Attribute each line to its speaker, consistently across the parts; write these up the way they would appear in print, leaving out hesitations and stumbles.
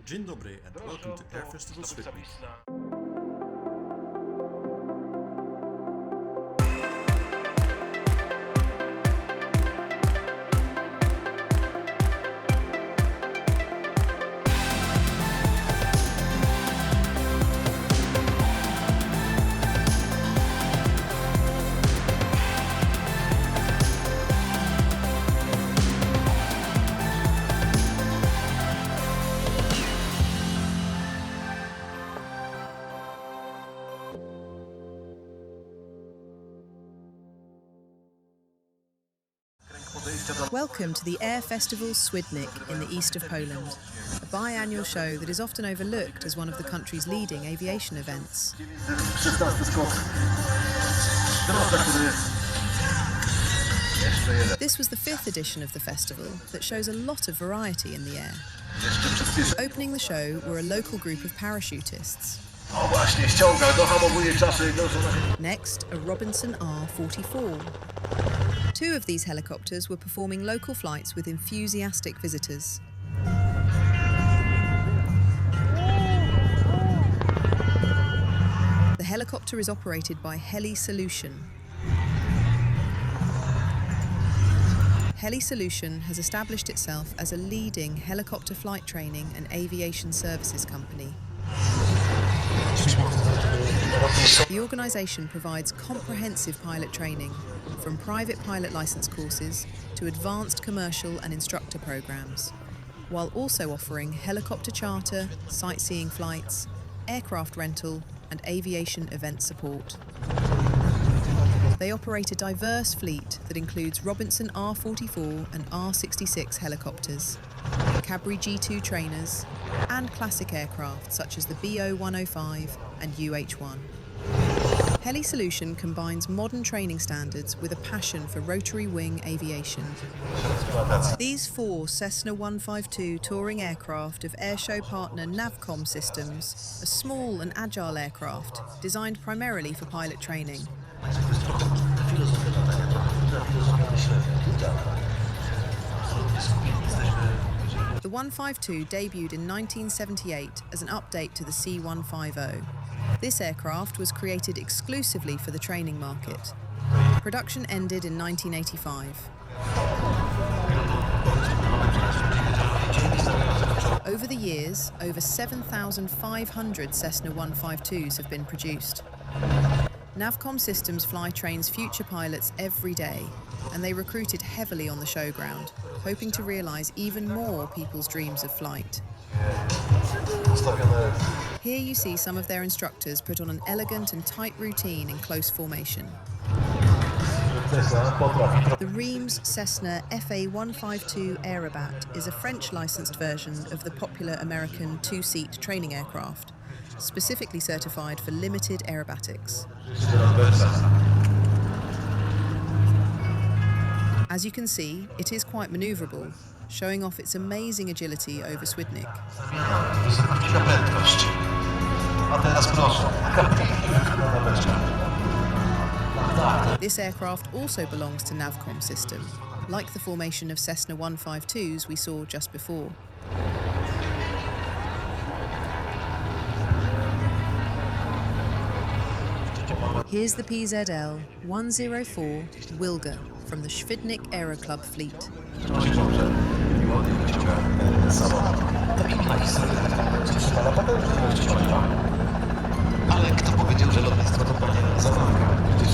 Speaker 1: Dzień dobry and welcome to Air Festival Switnik.
Speaker 2: Welcome to the Air Festival Swidnik in the east of Poland, a biannual show that is often overlooked as one of the country's leading aviation events. This was the fifth edition of the festival that shows a lot of variety in the air. Opening the show were a local group of parachutists. Next, a Robinson R44. Two of these helicopters were performing local flights with enthusiastic visitors. The helicopter is operated by Heli Solution. Heli Solution has established itself as a leading helicopter flight training and aviation services company. The organisation provides comprehensive pilot training, from private pilot licence courses to advanced commercial and instructor programmes, while also offering helicopter charter, sightseeing flights, aircraft rental and aviation event support. They operate a diverse fleet that includes Robinson R44 and R66 helicopters, Cabri G2 trainers, and classic aircraft such as the BO-105 and UH-1. Heli Solution combines modern training standards with a passion for rotary wing aviation. These four Cessna 152 touring aircraft of airshow partner Navcom Systems are small and agile aircraft designed primarily for pilot training. The 152 debuted in 1978 as an update to the C-150. This aircraft was created exclusively for the training market. Production ended in 1985. Over the years, over 7,500 Cessna 152s have been produced. Navcom Systems fly trains future pilots every day, and they recruited heavily on the showground, hoping to realise even more people's dreams of flight. Here you see some of their instructors put on an elegant and tight routine in close formation. The Reims Cessna FA-152 Aerobat is a French licensed version of the popular American two-seat training aircraft, specifically certified for limited aerobatics. As you can see, it is quite manoeuvrable, showing off its amazing agility over Swidnik. This aircraft also belongs to Navcom System, like the formation of Cessna 152s we saw just before. Here's the PZL 104 Wilga from the Swidnik Aero Club fleet.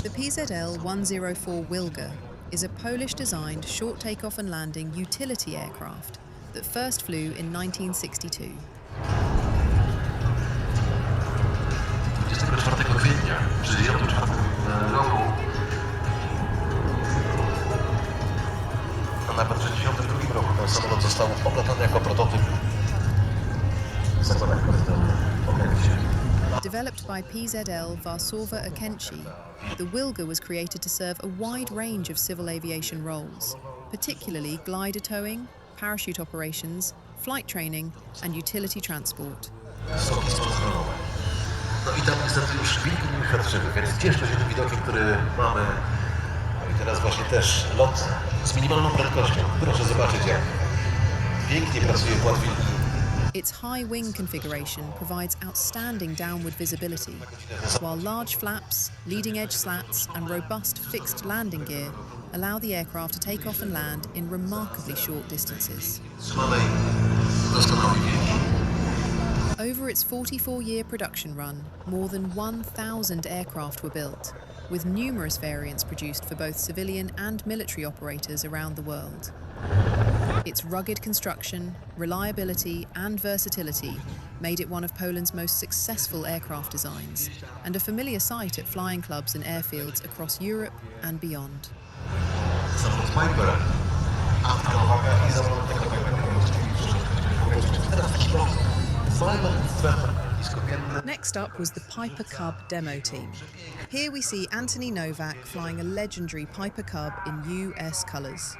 Speaker 2: The PZL 104 Wilga is a Polish-designed short takeoff and landing utility aircraft that first flew in 1962.
Speaker 3: 24 kwietnia 1964 roku a nawet w 1992 roku ten samolot został oplatany jako prototyp w zakładach korytarzowych w Okęcie.
Speaker 2: Developed by PZL Warsaw Okenci, the Wilga was created to serve a wide range of civil aviation roles, particularly glider towing, parachute operations, flight training and utility transport.
Speaker 3: No i tam niestety już wilki nie wychodźczyły, więc cieszmy się tym widokiem, który mamy. No i teraz właśnie też lot z minimalną prędkością. Proszę zobaczyć, jak pięknie pracuje płat wilki
Speaker 2: Its high wing configuration provides outstanding downward visibility, while large flaps, leading-edge slats and robust fixed landing gear allow the aircraft to take off and land in remarkably short distances. Over its 44-year production run, more than 1,000 aircraft were built, with numerous variants produced for both civilian and military operators around the world. Its rugged construction, reliability and versatility made it one of Poland's most successful aircraft designs and a familiar sight at flying clubs and airfields across Europe and beyond.
Speaker 3: Samolot Piper. A uwaga, i samolot tego
Speaker 2: Next up was the Piper Cub demo team. Here we see Anthony Novak flying a legendary Piper Cub in US colours.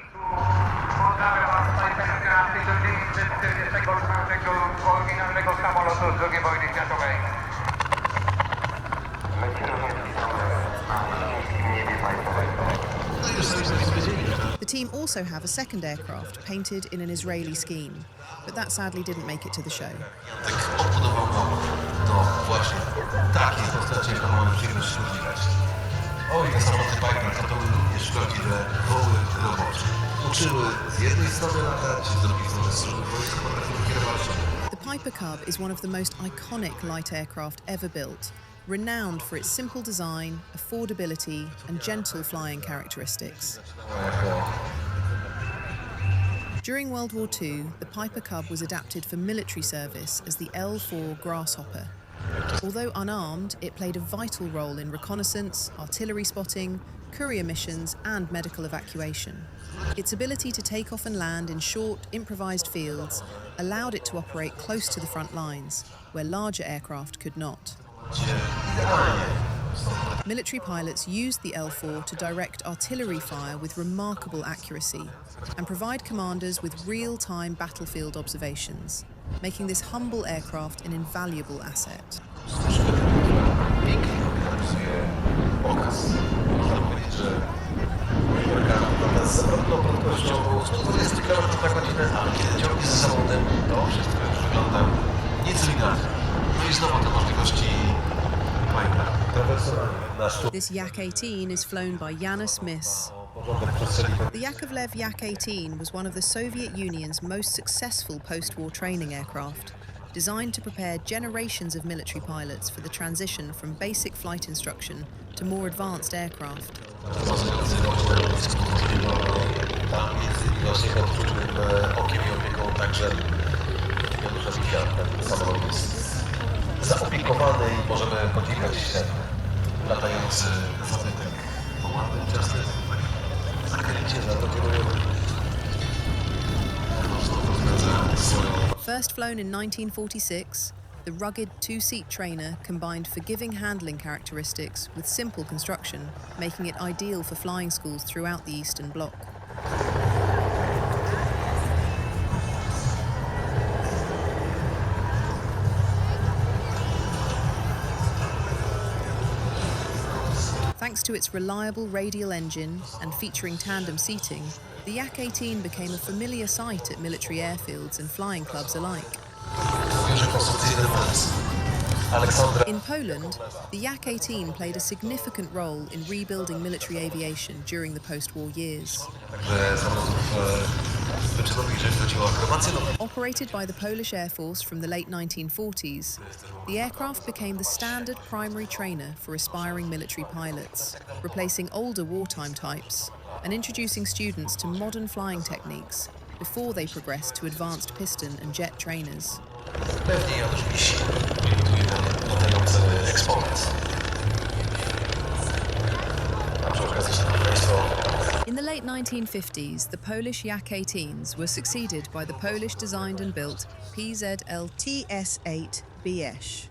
Speaker 2: The team also have a second aircraft painted in an Israeli scheme, but that sadly didn't make it to the show. The Piper Cub is one of the most iconic light aircraft ever built, renowned for its simple design, affordability and gentle flying characteristics. During World War II, the Piper Cub was adapted for military service as the L4 Grasshopper. Although unarmed, it played a vital role in reconnaissance, artillery spotting, courier missions and medical evacuation. Its ability to take off and land in short, improvised fields allowed it to operate close to the front lines, where larger aircraft could not. Military pilots used the L4 to direct artillery fire with remarkable accuracy and provide commanders with real-time battlefield observations, making this humble aircraft an invaluable asset. This Yak-18 is flown by Janusz Mis. The Yakovlev Yak-18 was one of the Soviet Union's most successful post-war training aircraft, designed to prepare generations of military pilots for the transition from basic flight instruction to more advanced aircraft.
Speaker 3: Zaopiekowany i możemy podziwiać latający zabytek po ładnym ciasnym zakręcie zatokierowym.
Speaker 2: First flown in 1946, the rugged two-seat trainer combined forgiving handling characteristics with simple construction, making it ideal for flying schools throughout the Eastern Bloc. Thanks to its reliable radial engine and featuring tandem seating, the Yak-18 became a familiar sight at military airfields and flying clubs alike. In Poland, the Yak-18 played a significant role in rebuilding military aviation during the post-war years. Operated by the Polish Air Force from the late 1940s, the aircraft became the standard primary trainer for aspiring military pilots, replacing older wartime types and introducing students to modern flying techniques before they progressed to advanced piston and jet trainers. In the late 1950s, the Polish Yak-18s were succeeded by the Polish designed and built PZL TS8 Biesh.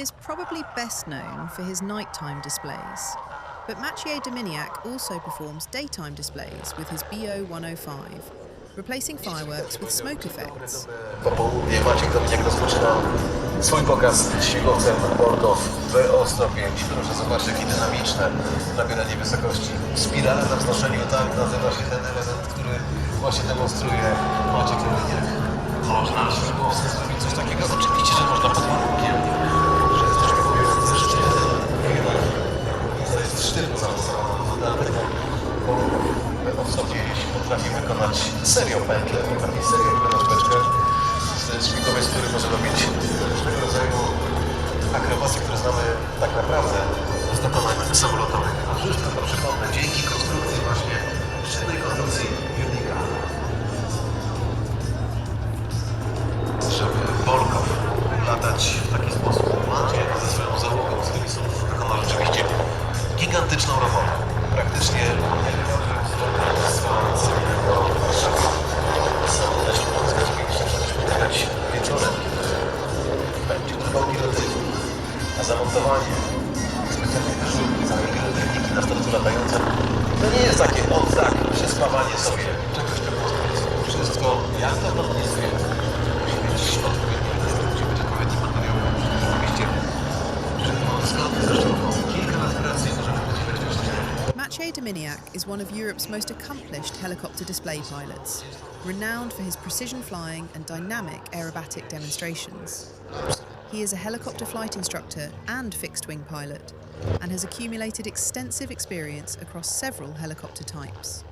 Speaker 2: is probably best known for his nighttime displays, but Mathieu Dominiac also performs daytime displays with his BO-105, replacing fireworks with smoke effects.
Speaker 3: Po południe Maciek Dominiak rozpoczyna swój pokaz śmigłowcem Bordow WO-105. Proszę zobaczyć, jakie dynamiczne nabieranie wysokości. Spirale na wznoszeniu, tak nazywa się ten element, który właśnie demonstruje Maciek Dominiak. Można śmigłowcem zrobić coś takiego? Oczywiście, że można pod warunkiem, że jesteśmy pomiędzy deszcze. To jest sztywno zamocowana, bo w sobie potrafi wykonać serio pętlę, potrafi serio wykonać beczkę. Śmigłowiec, który może robić różnego rodzaju akrobacje, które znamy tak naprawdę z dokonań samolotowych. A wszystko to, przypomnę, dzięki konstrukcji właśnie, sztywnej konstrukcji Jurnika. Żeby Bolkow latać w taki sposób normalnie, a ze swoją załogą, z którymi są wykonał rzeczywiście gigantyczną robotę. Praktycznie nie wiem, z cywilnego Warszawy samolecie Polska 96 spotykać wieczorem będzie trwał pilotyczny, a zamontowanie specjalnej dyżurki, całej pilotechniki na statku latającym to nie jest takie tak, przespawanie sobie czegoś tego. Wszystko jak to lotnictwie musi być odpowiedni wydatek, musi być odpowiedni materiał, oczywiście zgodnie ze sztuką kilka lat pracy możemy spodziewać właśnie.
Speaker 2: Mathieu Dominiac is one of Europe's most accomplished helicopter display pilots, renowned for his precision flying and dynamic aerobatic demonstrations. He is a helicopter flight instructor and fixed-wing pilot, and has accumulated extensive experience across several helicopter types.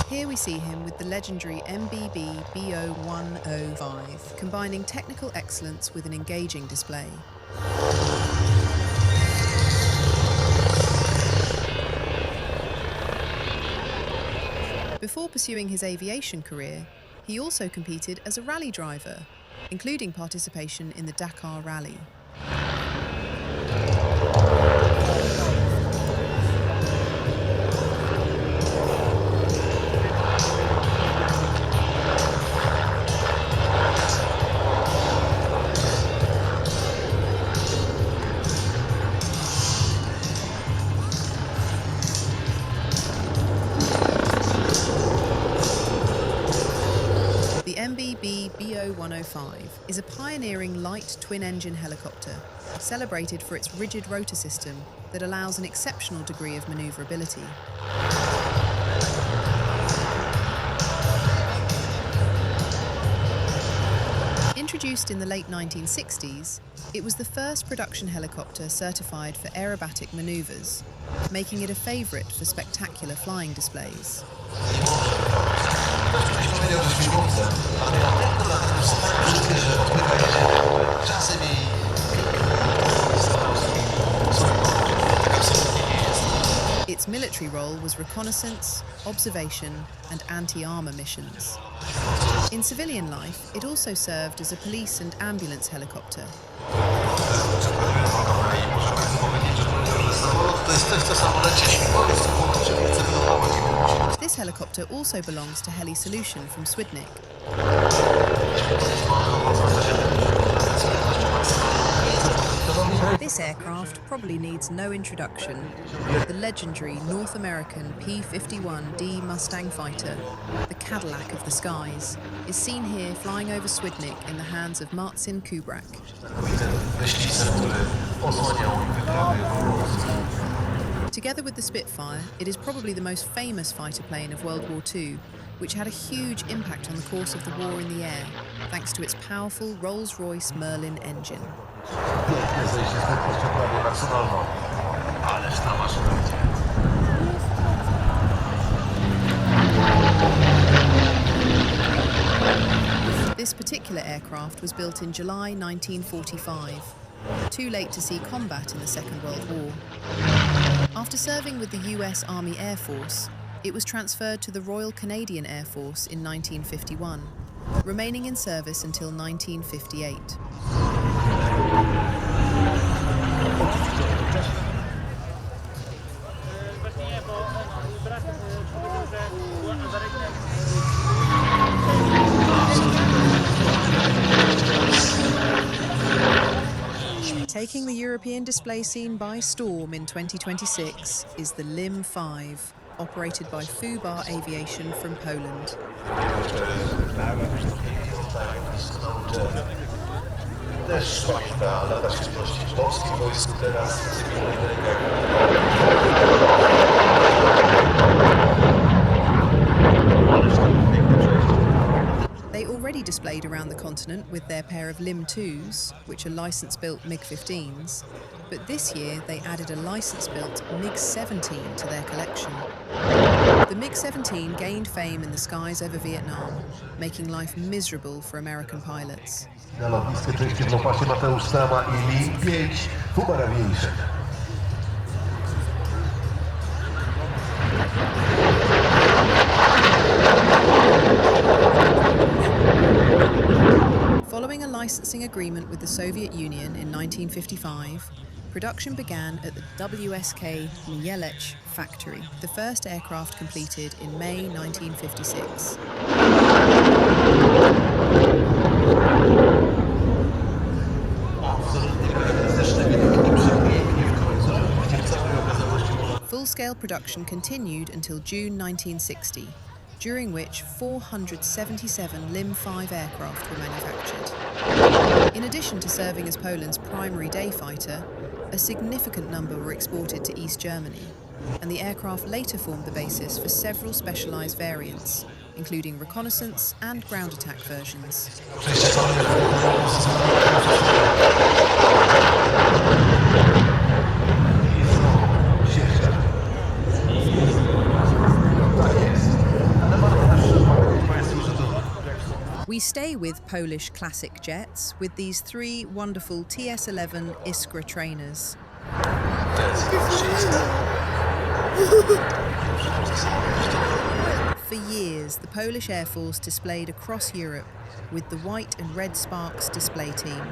Speaker 2: Here we see him with the legendary MBB BO-105, combining technical excellence with an engaging display. Before pursuing his aviation career, he also competed as a rally driver, including participation in the Dakar Rally. The MBB BO-105 is a pioneering light twin-engine helicopter, celebrated for its rigid rotor system that allows an exceptional degree of manoeuvrability. Introduced in the late 1960s, it was the first production helicopter certified for aerobatic manoeuvres, making it a favourite for spectacular flying displays. Its military role was reconnaissance, observation, and anti-armour missions. In civilian life, it also served as a police and ambulance helicopter. This helicopter also belongs to Heli Solution from Swidnik. This aircraft probably needs no introduction. The legendary North American P-51D Mustang fighter, the Cadillac of the skies, is seen here flying over Swidnik in the hands of Marcin Kubrak. Together with the Spitfire, it is probably the most famous fighter plane of World War II, which had a huge impact on the course of the war in the air, thanks to its powerful Rolls-Royce Merlin engine. This particular aircraft was built in July 1945, too late to see combat in the Second World War. After serving with the US Army Air Force, it was transferred to the Royal Canadian Air Force in 1951, remaining in service until 1958. Taking the European display scene by storm in 2026 is the LIM 5, operated by Fubar Aviation from Poland.
Speaker 3: Też pamięta lata świetności polskich wojsk, teraz w cywilnych rękach.
Speaker 2: They already displayed around the continent with their pair of LIM 2s, which are license-built MiG-15s, but this year they added a license-built MiG-17 to their collection. The MiG-17 gained fame in the skies over Vietnam, making life miserable for American pilots.
Speaker 3: Na lotnisku części w łopacie Mateusz Sama i LIM 5 Fubar Aviation.
Speaker 2: Following a licensing agreement with the Soviet Union in 1955, production began at the WSK Mielec factory, the first aircraft completed in May 1956. Full-scale production continued until June 1960, during which 477 LIM 5 aircraft were manufactured. In addition to serving as Poland's primary day fighter, a significant number were exported to East Germany, and the aircraft later formed the basis for several specialised variants, including reconnaissance and ground attack versions. We stay with Polish classic jets with these three wonderful TS-11 Iskra trainers. For years, the Polish Air Force displayed across Europe with the white and red Sparks display team.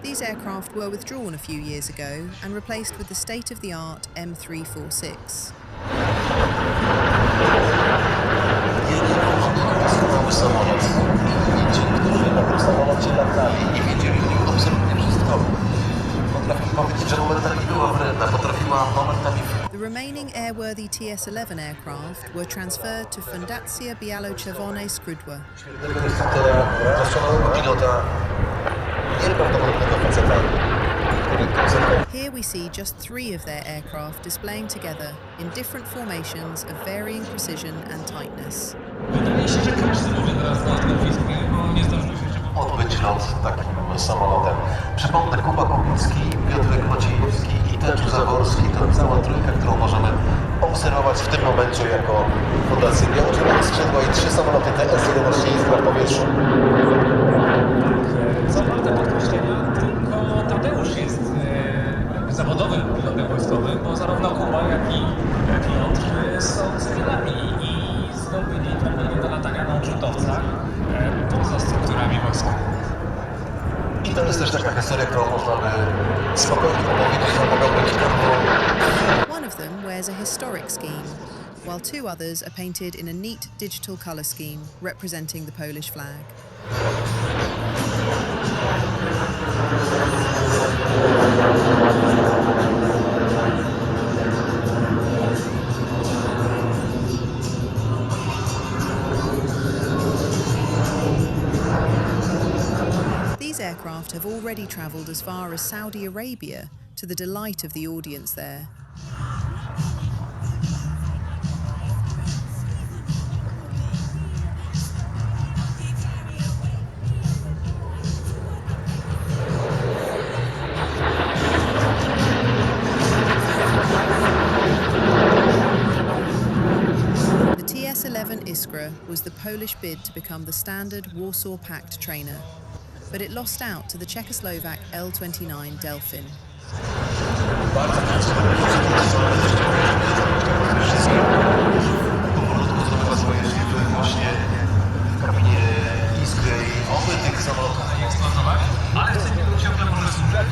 Speaker 2: These aircraft were withdrawn a few years ago and replaced with the state-of-the-art M346. The remaining airworthy TS-11 aircraft were transferred to Fundacja Biało-Czerwone Skrzydła. Here we see just three of their aircraft displaying together in different formations of varying precision and tightness.
Speaker 3: Odbyć lot takim samolotem. Przypomnę, Kuba Kubicki, Piotrek Maciejewski i Tęczu Zaworski to cała trójka, którą możemy obserwować w tym momencie jako Fundacji Biało-Czerwone Skrzydła i trzy samoloty TS-11 Iskra w powietrzu.
Speaker 4: Zawarte podkreślenia, tylko Tadeusz jest zawodowym pilotem wojskowym, bo zarówno Kuba, jak i Piotr są cywilami i zdobyli uprawnienie do latania na odrzutowcach poza strukturami wojska.
Speaker 3: I to jest też taka historia, którą można by spokojnie opowiedzieć, że mogą być każdą.
Speaker 2: One of them wears a historic scheme, while two others are painted in a neat digital colour scheme representing the Polish flag. These aircraft have already travelled as far as Saudi Arabia, to the delight of the audience there. The TS-11 Iskra was the Polish bid to become the standard Warsaw Pact trainer, but it lost out to the Czechoslovak L-29 Delfin.
Speaker 4: Ale chcę ciągle może słuchać.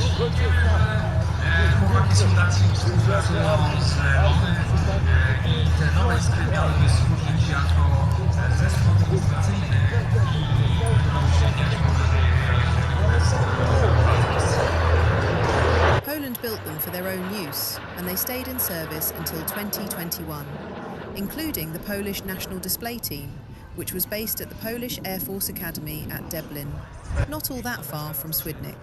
Speaker 4: Chłopaki są organizacji współpracują z ONY i te nowe iskry miałyby służyć jako zespół demonstracyjny i rozdzielniać, mam nadzieję,
Speaker 2: Poland built them for their own use, and they stayed in service until 2021, including the Polish National Display Team, which was based at the Polish Air Force Academy at Deblin, not all that far from Swidnik.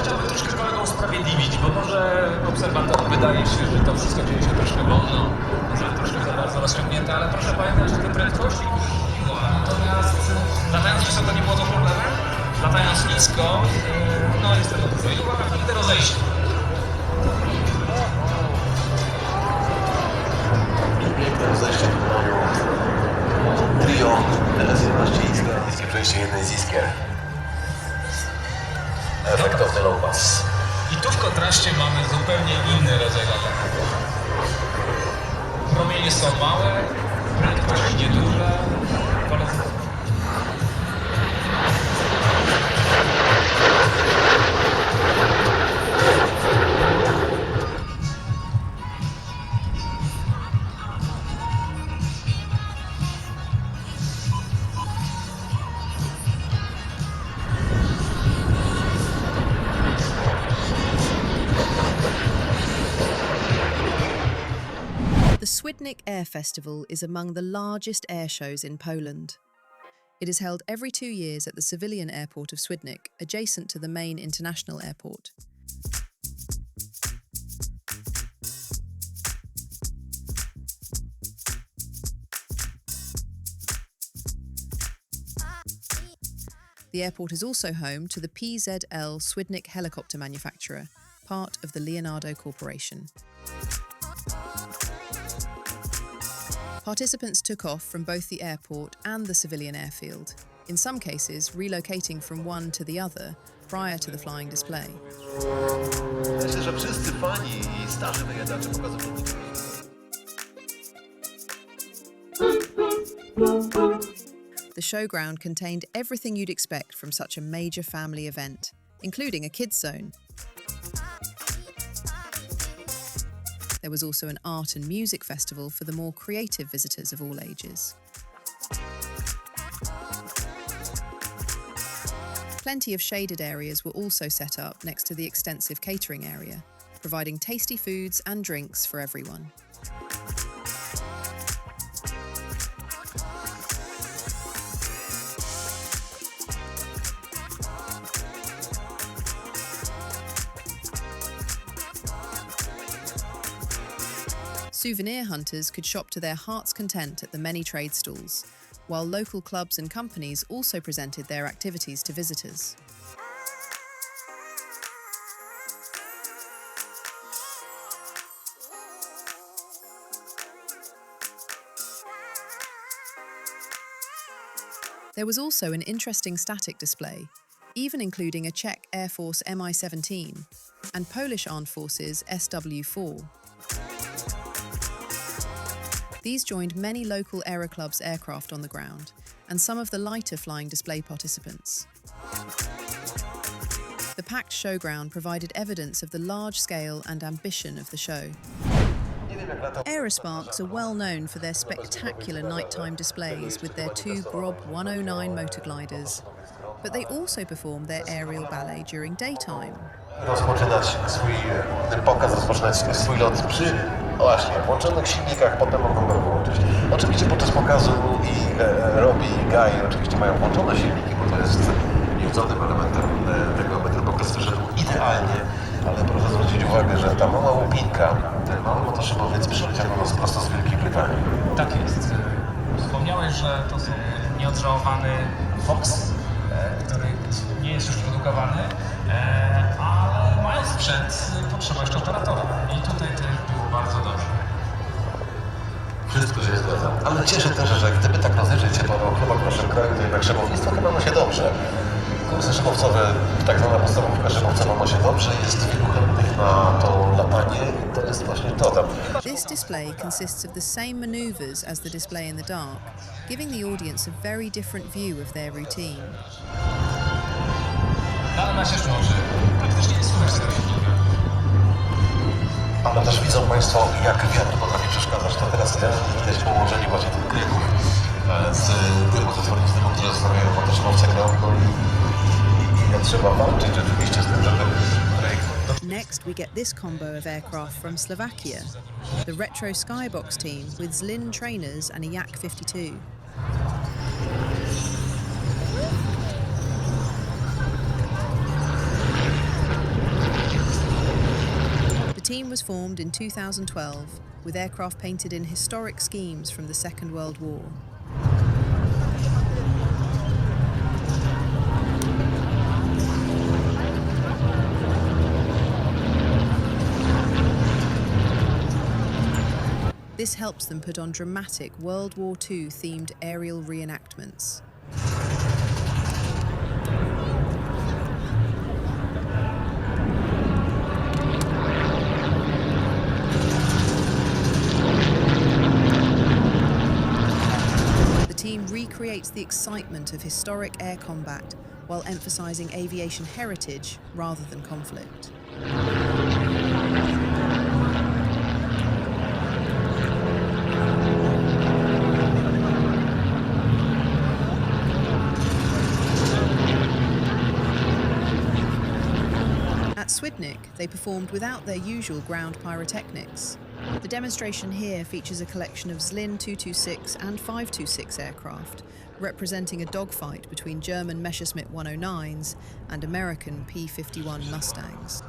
Speaker 4: Chciałbym troszkę kolegą usprawiedliwić, bo może obserwatorom wydaje się, że to wszystko dzieje się troszkę wolno, może troszkę za bardzo rozciągnięte, ale proszę pamiętać, że te prędkości, które mówiła, natomiast latając wysoko nie było to problemem, latając nisko, no jest tego dużo. I uwaga, nigdy rozejście.
Speaker 3: Piękne rozejście tunelu. Trio, LS-11 Iskra, niskie przejście jednej z Iskier. Efektowny low pass.
Speaker 4: I tu w kontraście mamy zupełnie inny rodzaj latania. Promienie są małe, prędkości nieduże.
Speaker 2: The Swidnik Air Festival is among the largest air shows in Poland. It is held every 2 years at the civilian airport of Swidnik, adjacent to the main international airport. The airport is also home to the PZL Swidnik helicopter manufacturer, part of the Leonardo Corporation. Participants took off from both the airport and the civilian airfield, in some cases relocating from one to the other prior to the flying display.
Speaker 3: Myślę, że wszyscy fani i starzy wyjadacze pokazu lotniczego.
Speaker 2: The showground contained everything you'd expect from such a major family event, including a kids' zone. There was also an art and music festival for the more creative visitors of all ages. Plenty of shaded areas were also set up next to the extensive catering area, providing tasty foods and drinks for everyone. Souvenir hunters could shop to their heart's content at the many trade stalls, while local clubs and companies also presented their activities to visitors. There was also an interesting static display, even including a Czech Air Force Mi-17 and Polish Armed Forces SW-4. These joined many local aeroclubs aircraft on the ground and some of the lighter flying display participants. The packed showground provided evidence of the large scale and ambition of the show. Aerosparks are well known for their spectacular nighttime displays with their 2 Grob 109 motor gliders, but they also perform their aerial ballet during daytime.
Speaker 3: Rozpoczynać swój lot przy włączonych silnikach, potem mogą go wyłączyć. Oczywiście podczas pokazu i Robi i Guy oczywiście mają włączone silniki, bo to jest nieodzonym elementem tego metropokazu, że idealnie, ale proszę zwrócić uwagę, że ta mała łupinka, ten mały motoszybowiec przyleciał do nas prosto z Wielkiej Brytanii.
Speaker 4: Tak jest. Wspomniałeś, że to są nieodżałowany Fox, który nie jest już produkowany, ale mając sprzęt potrzeba jeszcze operatora. I tutaj też było bardzo dobrze.
Speaker 3: Wszystko się zgadza. Ale cieszę też, że gdyby tak rozejrzeć się po klubach w naszym kraju, to jednak szybownictwo chyba ma się dobrze. Kursy szybowcowe, tak zwana podstawówka szybowcowa ma się dobrze, jest wielu chętnych na to latanie i to jest właśnie to tam.
Speaker 2: This display consists of the same maneuvers as the display in the dark, giving the audience a very different view of their routine.
Speaker 4: Macierz może, praktycznie nie słychać tego silnika.
Speaker 3: Ale też widzą Państwo, jak wiatr potrafi przeszkadzać. To teraz widać połączenie właśnie tych kryków z dymu zezwolnictwem, które zostawiają motorzymowce kręgu i jak trzeba walczyć rzeczywiście z tym, żeby
Speaker 2: Next, we get this combo of aircraft from Slovakia, the Retro Skybox team with Zlin trainers and a Yak 52. The team was formed in 2012 with aircraft painted in historic schemes from the Second World War. This helps them put on dramatic World War II themed aerial reenactments. The team recreates the excitement of historic air combat while emphasising aviation heritage rather than conflict. At Swidnik, they performed without their usual ground pyrotechnics. The demonstration here features a collection of Zlin 226 and 526 aircraft, representing a dogfight between German Messerschmitt 109s and American P-51 Mustangs.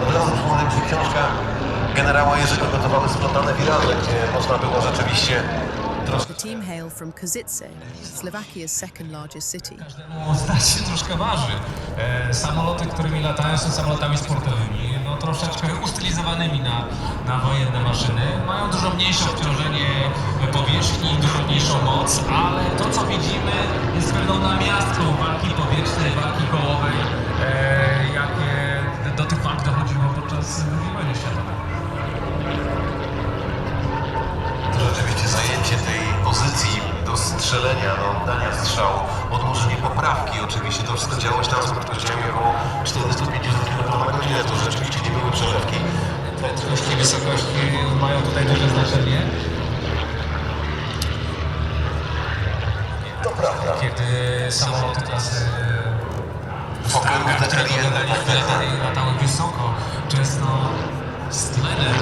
Speaker 3: Od razu przypomniałem się książka generała Jerzego Gotowały Splątane Wiraże, gdzie można było rzeczywiście
Speaker 2: The team hail from Kozice, Slovakia's second largest city.
Speaker 4: Każdemu stać się troszkę waży. Samoloty, którymi latają, są samolotami sportowymi, no troszeczkę ustylizowanymi na wojenne maszyny. Mają dużo mniejsze obciążenie powierzchni, dużo mniejszą moc, ale to co widzimy jest pewną namiastką walki powietrznej, walki kołowej, jakie do tych walk dochodziło podczas II wojny światowej.
Speaker 3: To rzeczywiście zajęcie tej pozycji do strzelenia, do oddania strzału, odłożenie poprawki, oczywiście to wszystko działo się tam z prędkościami około 450 km/h, to rzeczywiście nie były przelewki.
Speaker 4: Prędkości i wysokości mają tutaj duże znaczenie.
Speaker 3: To prawda.
Speaker 4: Kiedy samoloty klasy
Speaker 3: Fokker
Speaker 4: które latały wysoko, często z tlenem.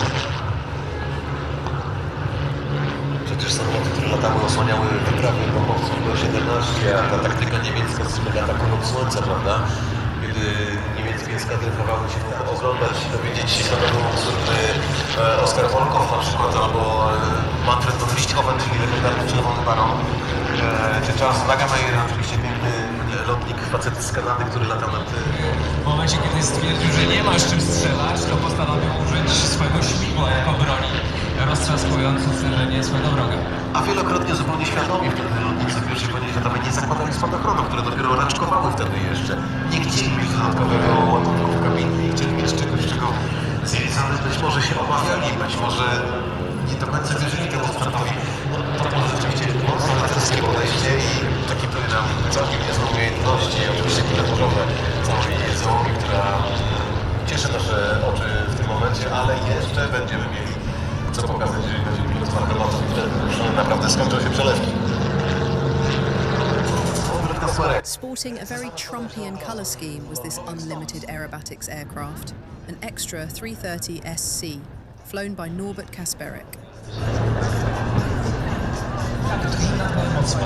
Speaker 3: Przecież samoloty, które latały, osłaniały wyprawy bombowców B-17, a ta taktyka niemiecka z ataku od słońca, prawda? Kiedy niemieckie eskadry próbowały się oglądać, dowiedzieć się skąd służby Oskar Volkow na przykład, albo Manfred von Richthofen, czyli legendarny czerwony baron, czy Charles Lagemeyer, oczywiście piękny lotnik, facet z Kanady, który latał nad...
Speaker 4: W momencie, kiedy stwierdził, że nie ma z czym strzelać, to postanowił użyć swojego śmigła jako broni, roztrzaskując uderzenie swojego wroga.
Speaker 3: A wielokrotnie zupełnie świadomie wtedy lotnicy I wojny światowej nie zakładali spadochronów, które dopiero raczkowały wtedy jeszcze. Nie chcieli mieć dodatkowego ładunku w kabinie, nie chcieli mieć czegoś, czego cywilizacji być może się obawiali, być może nie do końca wierzyli temu sprzętowi. No, to było rzeczywiście mocno leterskie podejście i taki nam całkiem niezłe umiejętności, oczywiście pilotażowe całej załogi, która cieszy nasze oczy w tym momencie, ale jeszcze będziemy mieli co pokazać, jeżeli będzie pilot farmolotów i wtedy już naprawdę skończą się przelewki.
Speaker 2: Sporting a very Trumpian colour scheme was this unlimited aerobatics aircraft, an Extra 330 SC, flown by Norbert Kasperek.
Speaker 4: Tak, drużyna mocno.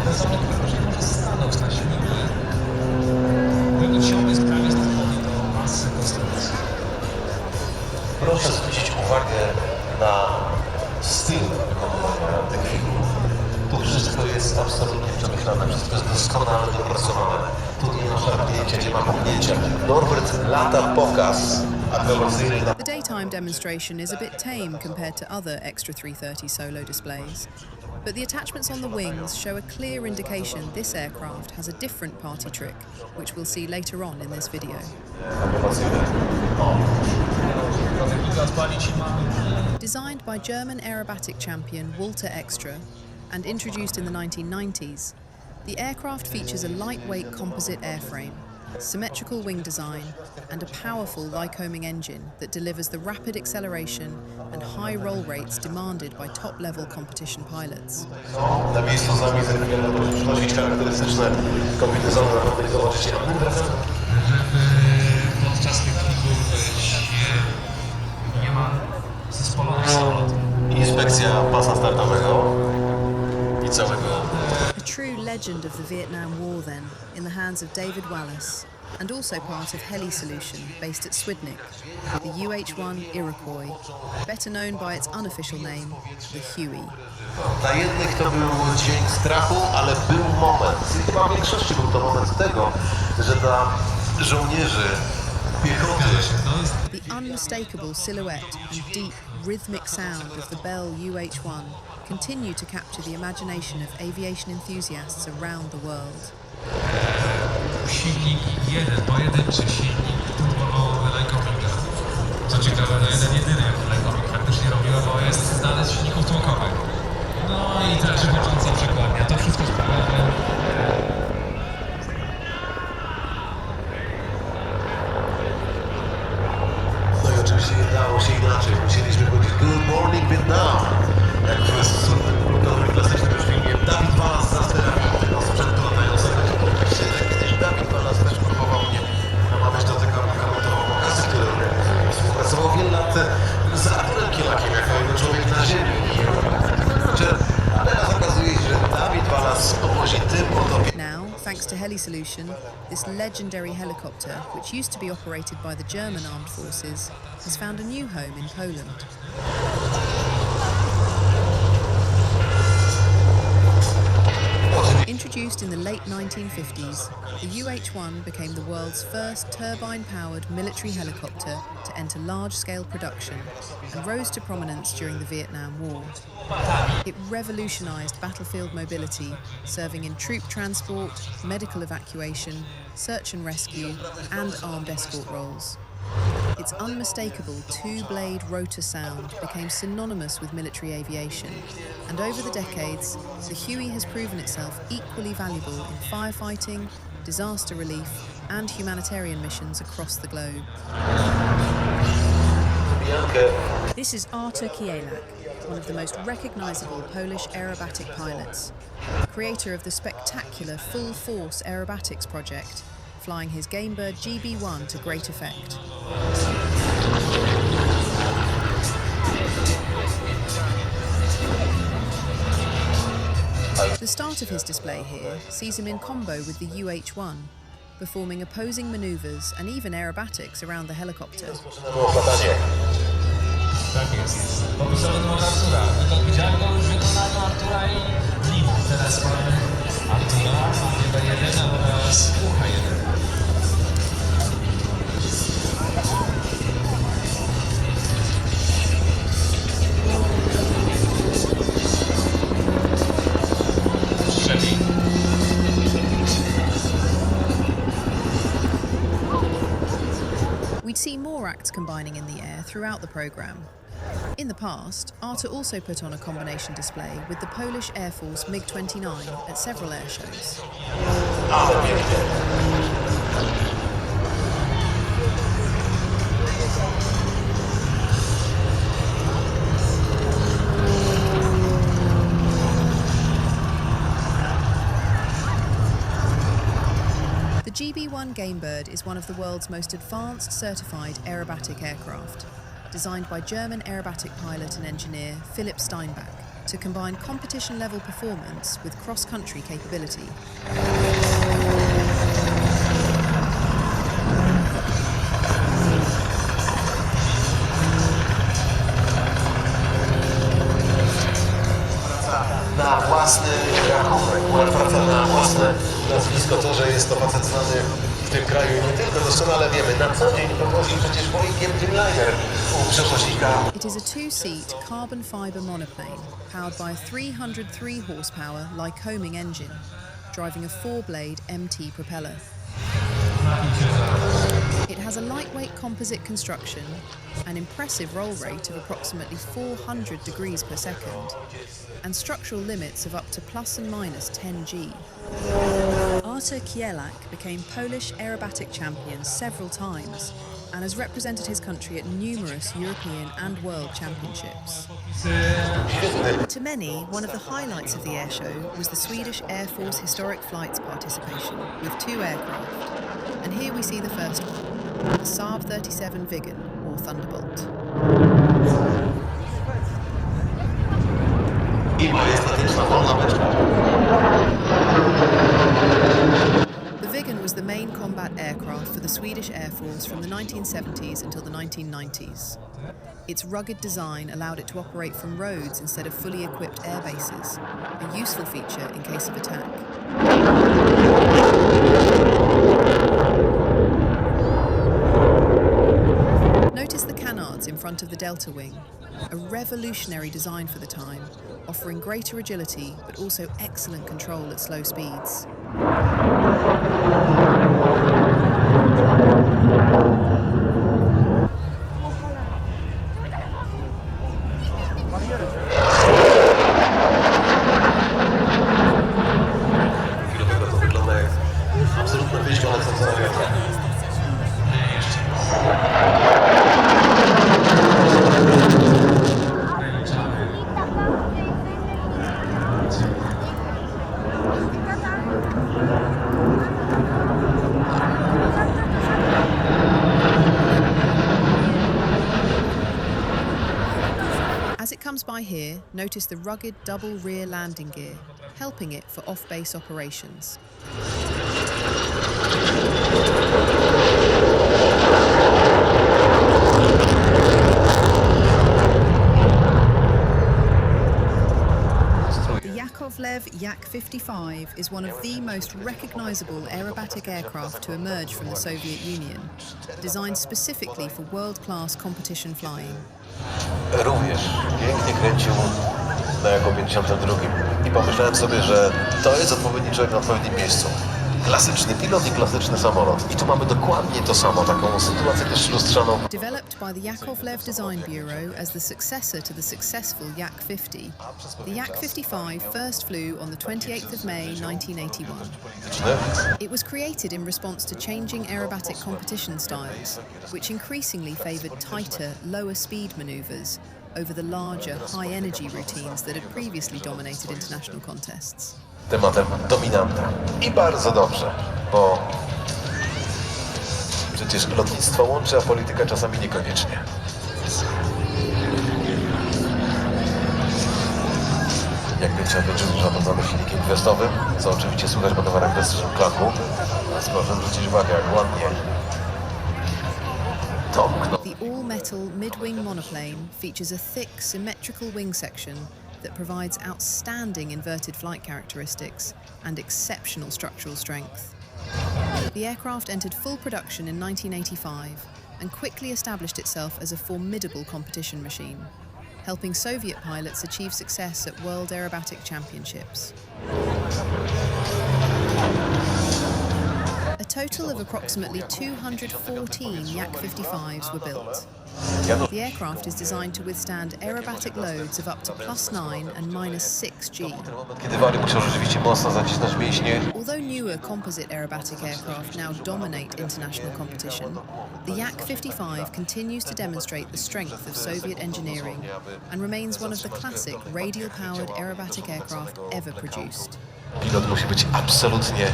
Speaker 4: Ten samolot już nie może stanąć na śmigły. Jego ciąg jest prawie zdolny do masy konstrukcji.
Speaker 3: Proszę zwrócić uwagę na styl wykonywania tych figur. To wszystko jest absolutnie przemyślane, wszystko jest doskonale dopracowane. Tu nie ma szarpnięcia, nie ma popchnięcia. Norbert lata pokaz akrobacyjny.
Speaker 2: The daytime demonstration is a bit tame compared to other Extra 330 solo displays, but the attachments on the wings show a clear indication this aircraft has a different party trick, which we'll see later on in this video. Designed by German aerobatic champion Walter Extra, and introduced in the 1990s, the aircraft features a lightweight composite airframe, symmetrical wing design, and a powerful Lycoming engine that delivers the rapid acceleration and high roll rates demanded by top-level competition pilots.
Speaker 3: Na miejscu z nami za chwilę będą przynosić charakterystyczne kombinezony, na pewno ich zobaczycie.
Speaker 4: Podczas tych kilku nie ma zespolonych samolotów.
Speaker 3: Inspekcja pasa startowego i całego.
Speaker 2: A true legend of the Vietnam War then, in the hands of David Wallace, and also part of Heli Solution, based at Swidnik, the UH-1 Iroquois, better known by its unofficial name, the Huey.
Speaker 3: Dla jednych to był dźwięk strachu, ale był moment, i chyba w większości był to moment tego, że dla żołnierzy piechoty
Speaker 2: The unmistakable silhouette and deep, rhythmic sound of the Bell UH-1 continue to capture the imagination of aviation enthusiasts around the world.
Speaker 5: Silnik jeden, pojedynczy silnik turbo Lycominga. Co ciekawe, no jeden jedyny jak Lycoming faktycznie robiła, bo jest znany z silników tłokowych. No i ta grzybocząca przekładnia, to wszystko sprawia, że...
Speaker 3: No i oczywiście nie dało się inaczej. Musieliśmy powiedzieć Good Morning Vietnam. Jak to jest w klasycznym już filmie. Dawid Wallace za sterami tego sprzętu latającego. Oczywiście kiedyś Dawid Wallace też próbował mnie namawiać do tego, aby komentował pokazy, które współpracował wiele lat z Arturem Kielakiem, jako jego człowiek na ziemi. Ale teraz okazuje się, że Dawid Wallace powozi tym oto.
Speaker 2: Now, thanks to Heli Solution, this legendary helicopter, which used to be operated by the German armed forces, has found a new home in Poland. Introduced in the late 1950s, the UH-1 became the world's first turbine-powered military helicopter to enter large-scale production and rose to prominence during the Vietnam War. It revolutionized battlefield mobility, serving in troop transport, medical evacuation, search and rescue, and armed escort roles. Its unmistakable two-blade rotor sound became synonymous with military aviation, and over the decades, the Huey has proven itself equally valuable in firefighting, disaster relief, and humanitarian missions across the globe. This is Artur Kielak, one of the most recognizable Polish aerobatic pilots, creator of the spectacular Full Force Aerobatics project, flying his Gamebird GB1 to great effect. The start of his display here sees him in combo with the UH-1, performing opposing maneuvers and even aerobatics around the helicopter.
Speaker 5: Tak jest. Pomysłowy numer Artura. Widziałem go już w wykonaniu Artura i Limu. Teraz mamy Artura, AB1 oraz UH1.
Speaker 2: We'd see more acts combining in the air throughout the programme. In the past, Artur also put on a combination display with the Polish Air Force MiG-29 at several air shows. The GB1 Gamebird is one of the world's most advanced certified aerobatic aircraft, designed by German aerobatic pilot and engineer Philipp Steinbach to combine competition-level performance with cross-country capability.
Speaker 3: Na własny rachunek, praca na własne nazwisko, to, że jest to facet znany w tym kraju nie tylko, doskonale wiemy, na co dzień prowadzi przecież Boeingiem Dreamliner u przewoźnika.
Speaker 2: It is a two-seat carbon fibre monoplane powered by a 303 horsepower Lycoming engine, driving a four-blade MT propeller.
Speaker 5: traficie zaraz.
Speaker 2: It has a lightweight composite construction, an impressive roll rate of approximately 400 degrees per second, and structural limits of up to plus and minus 10 G. Artur Kielak became Polish aerobatic champion several times and has represented his country at numerous European and World Championships. To many, one of the highlights of the air show was the Swedish Air Force Historic Flights participation with 2 aircraft. And here we see the first one, the Saab 37 Viggen, or Thunderbolt. The Viggen was the main combat aircraft for the Swedish Air Force from the 1970s until the 1990s. Its rugged design allowed it to operate from roads instead of fully equipped air bases, a useful feature in case of attack. Notice the canards in front of the delta wing, a revolutionary design for the time, offering greater agility but also excellent control at slow speeds.
Speaker 3: To wygląda jak absolutna wieźma lecąca na wiatr.
Speaker 2: As it comes by here, notice the rugged double rear landing gear, helping it for off-base operations. The Yakovlev Yak-55 is one of the most recognizable aerobatic aircraft to emerge from the Soviet Union, designed specifically for world-class competition flying.
Speaker 3: Również pięknie kręcił na jako 52 i pomyślałem sobie, że to jest odpowiedni człowiek na odpowiednim miejscu. Klasyczny pilot i klasyczny samolot. I tu mamy dokładnie to samo, taką sytuację też lustrzaną.
Speaker 2: Developed by the Yakovlev Design Bureau as the successor to the successful Yak-50, the Yak-55 first flew on the 28th of May 1981. It was created in response to changing aerobatic competition styles, which increasingly favoured tighter, lower speed manoeuvres over the larger, high-energy routines that had previously dominated international contests.
Speaker 3: Tematem dominantem. I bardzo dobrze, bo przecież lotnictwo łączy, a polityka czasami niekoniecznie. Jak wiecie, odłączył zarządzany silnikiem gwiazdowym, co oczywiście słychać po towarach bez klaku. Więc proszę zwrócić uwagę, jak ładnie tomknął.
Speaker 2: The all-metal mid-wing monoplane features a thick, symmetrical wing section that provides outstanding inverted flight characteristics and exceptional structural strength. The aircraft entered full production in 1985 and quickly established itself as a formidable competition machine, helping Soviet pilots achieve success at World Aerobatic Championships. A total of approximately 214 Yak-55s were built. The aircraft is designed to withstand aerobatic loads of up to +9 and -6 G.
Speaker 3: Kiedy Wary musiał rzeczywiście mocno zacisnąć mięśnie.
Speaker 2: Although newer composite aerobatic aircraft now dominate international competition, the Yak-55 continues to demonstrate the strength of Soviet engineering and remains one of the classic radial-powered aerobatic aircraft ever produced.
Speaker 3: Pilot musi być absolutnie...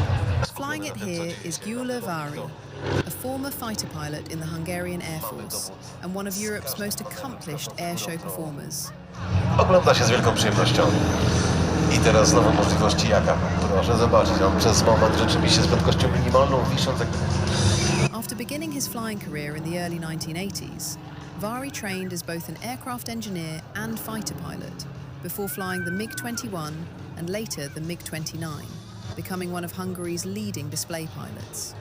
Speaker 2: Flying it here is Gyula Vari, a former fighter pilot in the Hungarian Air Force and one of Europe's most accomplished airshow performers.
Speaker 3: Ogląda się z wielką przyjemnością. I teraz znowu możliwości Jaka. Proszę zobaczyć, on przez moment rzeczywiście z prędkością minimalną wisząc jak...
Speaker 2: After beginning his flying career in the early 1980s, Vari trained as both an aircraft engineer and fighter pilot before flying the MiG-21 and later the MiG-29, becoming one of Hungary's leading display pilots.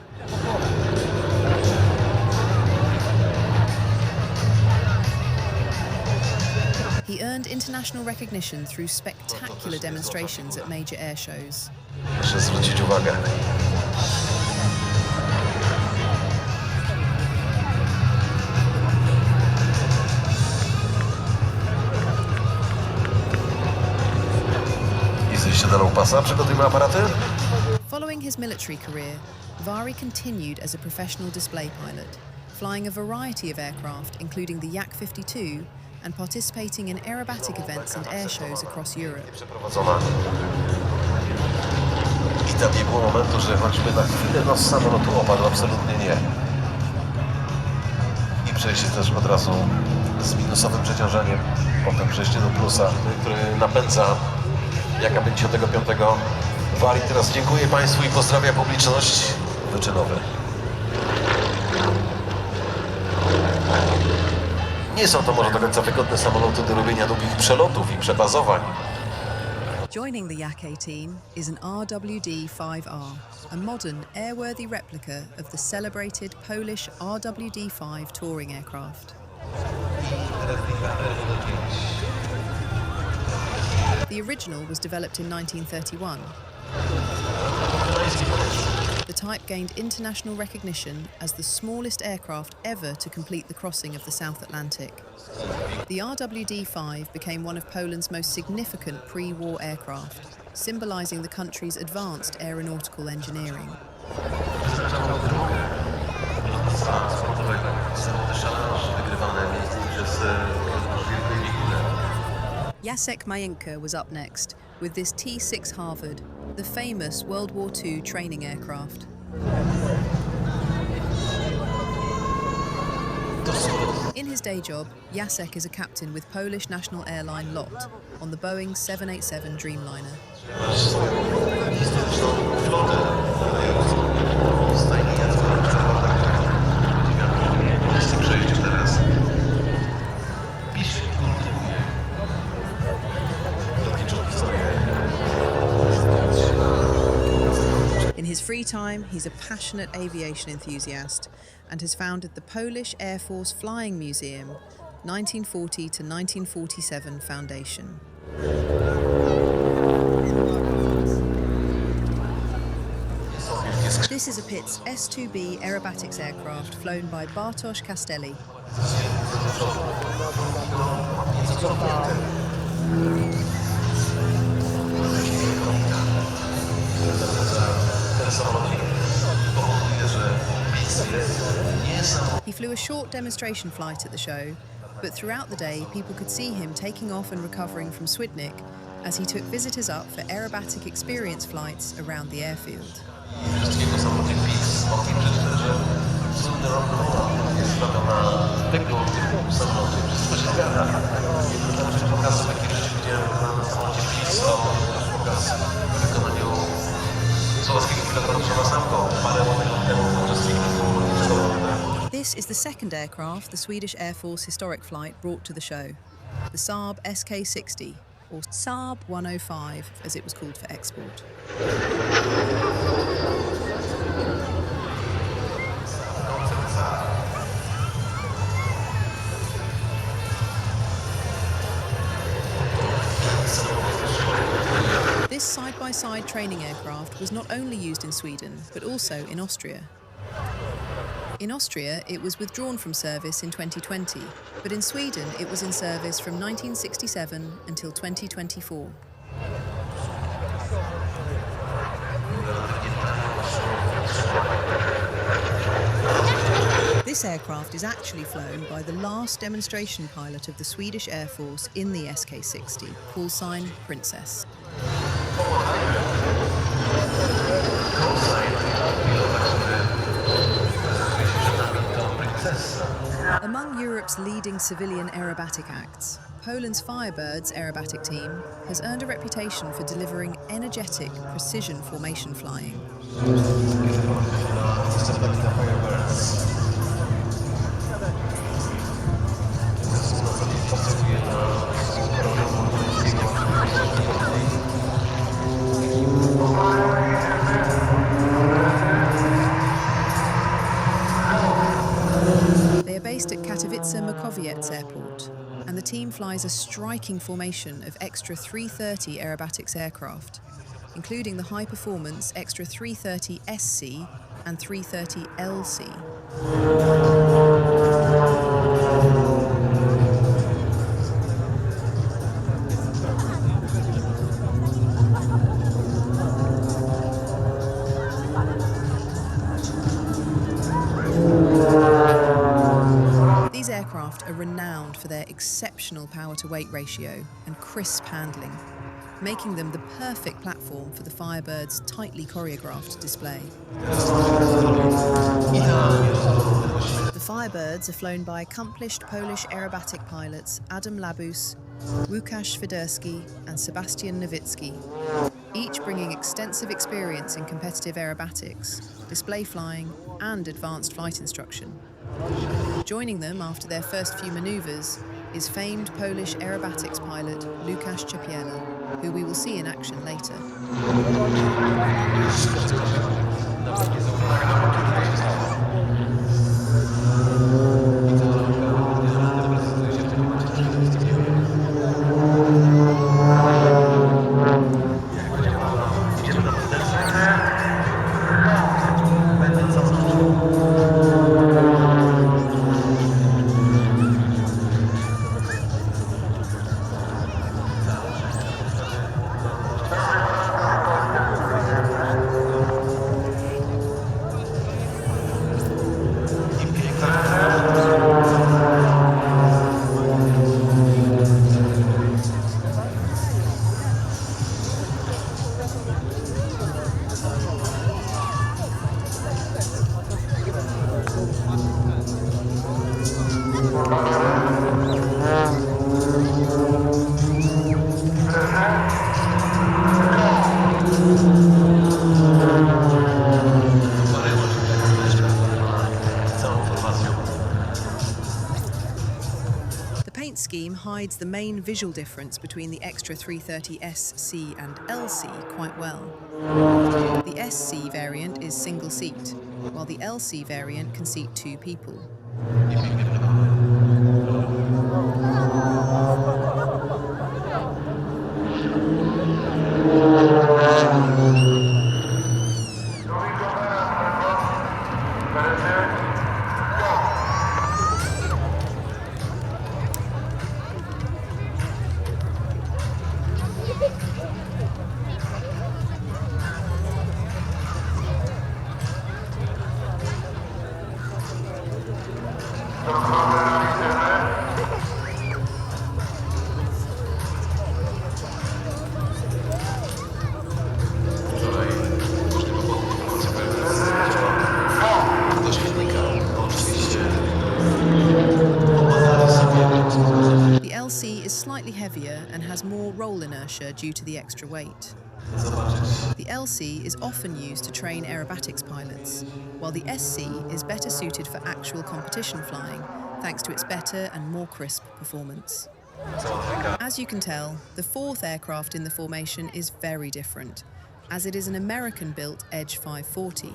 Speaker 2: He earned international recognition through spectacular demonstrations at major air shows.
Speaker 3: Proszę zwrócić uwagę. medalą pasa. Przygotujmy aparaty.
Speaker 2: Following his military career, Vari continued as a professional display pilot, flying a variety of aircraft, including the Yak-52, and participating in aerobatic events and air shows across Europe.
Speaker 3: Przeprowadzona. I tam nie było momentu, że choćby na chwilę nos samolotu opadł. Absolutnie nie. I przejście też od razu z minusowym przeciążeniem. Potem przejście do plusa, który napędza Jaka 55. Vari. Teraz dziękuję Państwu i pozdrawiam publiczność. Wyczynowy. Nie są to może do końca wygodne samoloty do robienia długich przelotów i przebazowań.
Speaker 2: Joining the Yak-A team is an RWD-5R, a modern, airworthy replica of the celebrated Polish RWD-5 touring aircraft. The original was developed in 1931. The type gained international recognition as the smallest aircraft ever to complete the crossing of the South Atlantic. The RWD-5 became one of Poland's most significant pre-war aircraft, symbolizing the country's advanced aeronautical engineering. Jacek Majinka was up next with this T-6 Harvard, the famous World War II training aircraft. In his day job, Jacek is a captain with Polish national airline LOT on the Boeing 787 Dreamliner. In his free time, he's a passionate aviation enthusiast and has founded the Polish Air Force Flying Museum, 1940 to 1947 Foundation. This is a Pitts S-2B aerobatics aircraft flown by Bartosz Castelli. He flew a short demonstration flight at the show, but throughout the day people could see him taking off and recovering from Swidnik as he took visitors up for aerobatic experience flights around the airfield. This is the second aircraft the Swedish Air Force historic flight brought to the show, the Saab SK-60, or Saab 105 as it was called for export. This side-by-side training aircraft was not only used in Sweden, but also in Austria. In Austria, it was withdrawn from service in 2020, but in Sweden, it was in service from 1967 until 2024. This aircraft is actually flown by the last demonstration pilot of the Swedish Air Force in the SK-60, call sign Princess. Among Europe's leading civilian aerobatic acts, Poland's Firebirds aerobatic team has earned a reputation for delivering energetic, precision formation flying. They are based at Katowice-Makowiec Airport, and the team flies a striking formation of Extra 330 aerobatics aircraft, including the high-performance Extra 330 SC and 330 LC. for their exceptional power-to-weight ratio and crisp handling, making them the perfect platform for the Firebirds' tightly choreographed display. The Firebirds are flown by accomplished Polish aerobatic pilots Adam Labus, Łukasz Świderski and Sebastian Nowicki, each bringing extensive experience in competitive aerobatics, display flying and advanced flight instruction. Joining them after their first few manoeuvres is famed Polish aerobatics pilot Łukasz Czepiela, who we will see in action later. Scheme hides the main visual difference between the Extra 330SC and LC quite well. The SC variant is single seat, while the LC variant can seat 2 people. The LC is slightly heavier and has more roll inertia due to the extra weight. The LC is often used to train aerobatics pilots, while the SC is better suited for actual competition flying thanks to its better and more crisp performance. As you can tell, the 4th aircraft in the formation is very different, as it is an American-built Edge 540.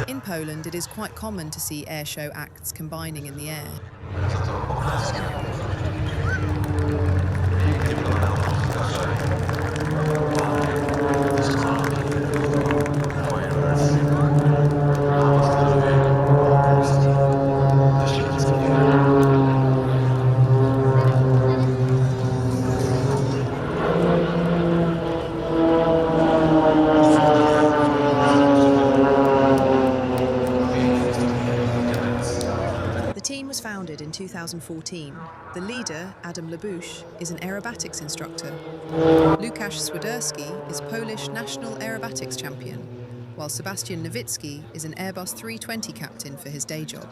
Speaker 2: In Poland, it is quite common to see airshow acts combining in the air. Founded in 2014, the leader, Adam Labus, is an aerobatics instructor. Łukasz Świderski is Polish national aerobatics champion, while Sebastian Nowicki is an Airbus 320 captain for his day job.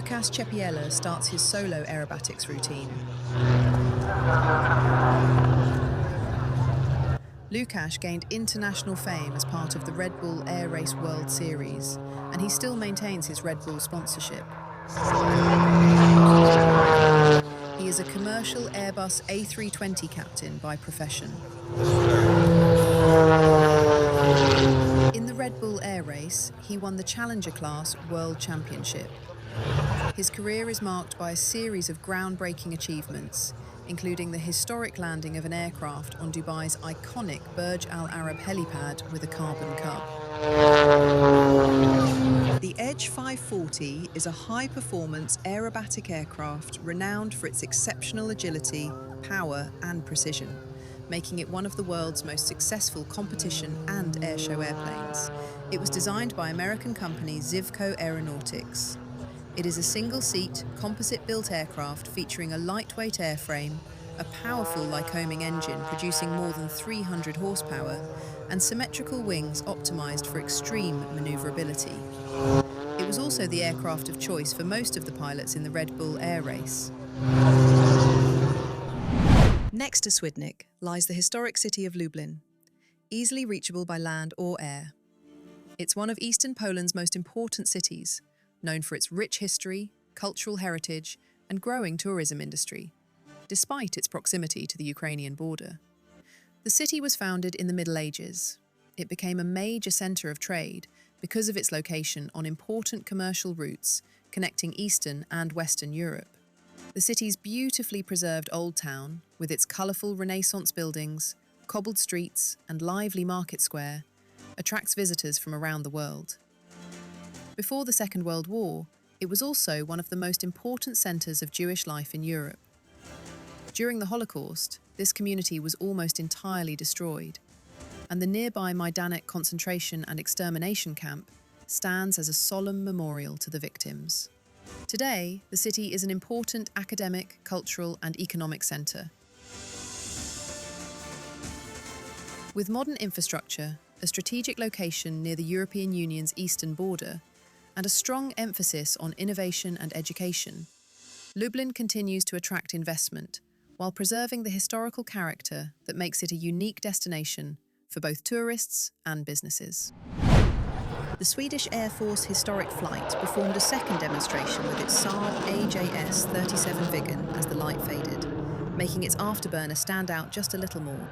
Speaker 2: Łukasz Czepiela starts his solo aerobatics routine. Łukasz gained international fame as part of the Red Bull Air Race World Series, and he still maintains his Red Bull sponsorship. He is a commercial Airbus A320 captain by profession. In the Red Bull Air Race, he won the Challenger Class World Championship. His career is marked by a series of groundbreaking achievements, including the historic landing of an aircraft on Dubai's iconic Burj Al Arab helipad with a carbon cub. The Edge 540 is a high-performance aerobatic aircraft renowned for its exceptional agility, power and precision, making it one of the world's most successful competition and airshow airplanes. It was designed by American company Zivco Aeronautics. It is a single-seat, composite-built aircraft featuring a lightweight airframe, a powerful Lycoming engine producing more than 300 horsepower, and symmetrical wings optimized for extreme maneuverability. It was also the aircraft of choice for most of the pilots in the Red Bull Air Race. Next to Swidnik lies the historic city of Lublin, easily reachable by land or air. It's one of eastern Poland's most important cities, known for its rich history, cultural heritage, and growing tourism industry, despite its proximity to the Ukrainian border. The city was founded in the Middle Ages. It became a major centre of trade because of its location on important commercial routes connecting Eastern and Western Europe. The city's beautifully preserved Old Town, with its colourful Renaissance buildings, cobbled streets, and lively market square, attracts visitors from around the world. Before the Second World War, it was also one of the most important centres of Jewish life in Europe. During the Holocaust, this community was almost entirely destroyed, and the nearby Majdanek concentration and extermination camp stands as a solemn memorial to the victims. Today, the city is an important academic, cultural, and economic centre. With modern infrastructure, a strategic location near the European Union's eastern border, and a strong emphasis on innovation and education, Lublin continues to attract investment while preserving the historical character that makes it a unique destination for both tourists and businesses. The Swedish Air Force Historic Flight performed a second demonstration with its Saab AJS-37 Viggen as the light faded, making its afterburner stand out just a little more.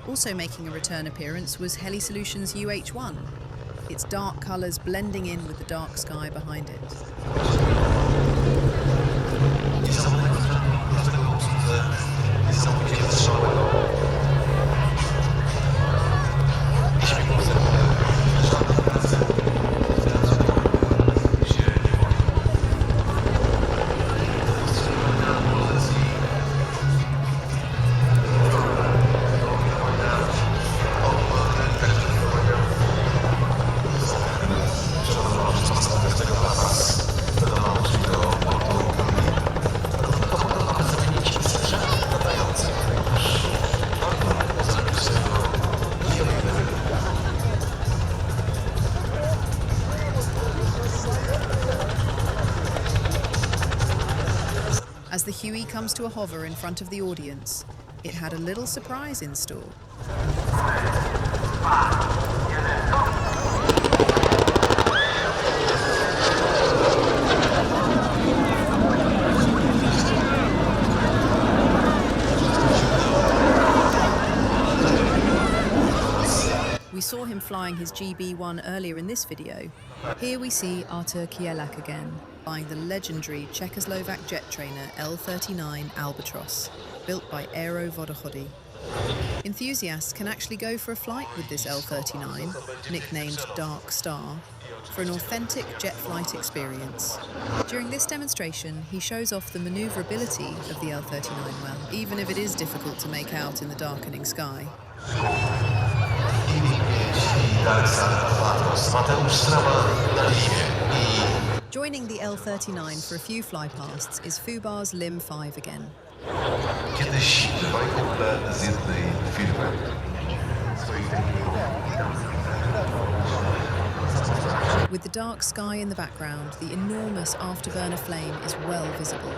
Speaker 2: Also making a return appearance was Heli Solutions UH-1, its dark colours blending in with the dark sky behind it. As the Huey comes to a hover in front of the audience, it had a little surprise in store. We saw him flying his GB-1 earlier in this video. Here we see Artur Kielak again, flying the legendary Czechoslovak jet trainer L-39 Albatros, built by Aero Vodochody. Enthusiasts can actually go for a flight with this L-39, nicknamed Dark Star, for an authentic jet flight experience. During this demonstration, he shows off the maneuverability of the L-39 well, even if it is difficult to make out in the darkening sky. Joining the L-39 for a few flypasts is Fubar's Lim 5 again.
Speaker 3: Kiedyś dwaj kumple z jednej firmy.
Speaker 2: With the dark sky in the background, the enormous afterburner flame is well visible.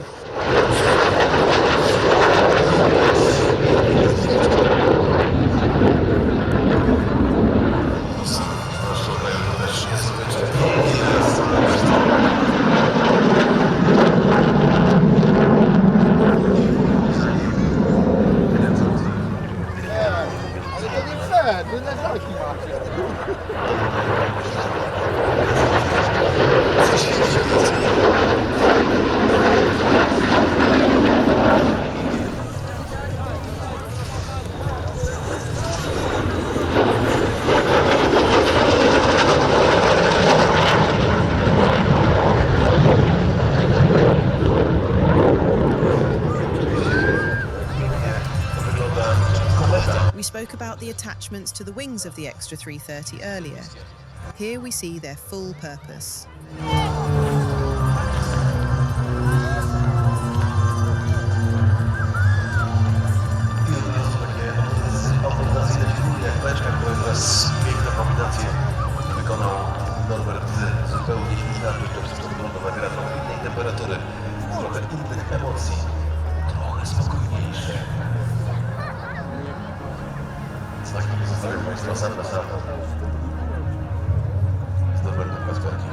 Speaker 2: We spoke about the attachments to the wings of the Extra 330 earlier. Here we see their full purpose.
Speaker 3: Piękne kombinacje wykonał Norbert zupełnie inaczej. To wszystko wygląda na gra trochę innej temperatury, trochę innych emocji, trochę spokojniejsze. Znaki zostawiam Państwa sam na sam z Norbertem Kasperkiem.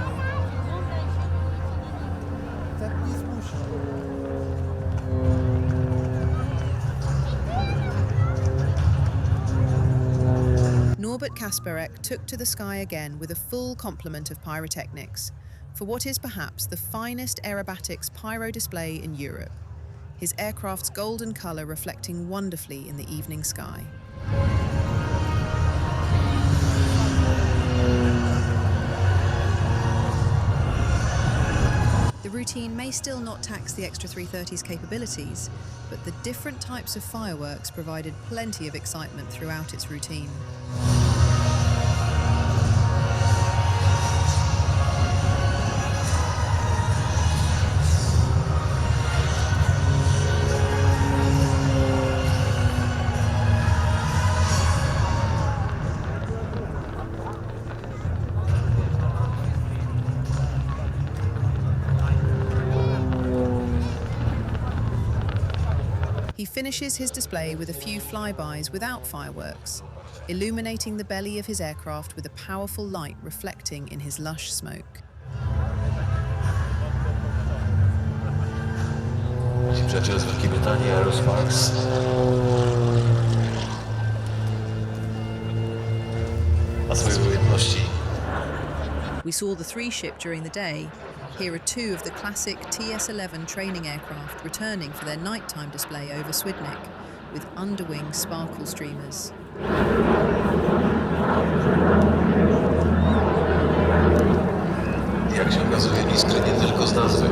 Speaker 2: Norbert Kasperek took to the sky again with a full complement of pyrotechnics for what is perhaps the finest aerobatics pyro display in Europe, his aircraft's golden colour reflecting wonderfully in the evening sky. The routine may still not tax the Extra 330's capabilities, but the different types of fireworks provided plenty of excitement throughout its routine. He finishes his display with a few flybys without fireworks, illuminating the belly of his aircraft with a powerful light reflecting in his lush smoke.
Speaker 3: Ci przyjaciele z Wielkiej Brytanii, Aerosparks. A swojej umiejętności.
Speaker 2: We saw the three ship during the day. Here are two of the classic TS-11 training aircraft returning for their nighttime display over Swidnik, with underwing sparkle streamers.
Speaker 3: Jak się okazuje, iskry nie tylko z nazwy.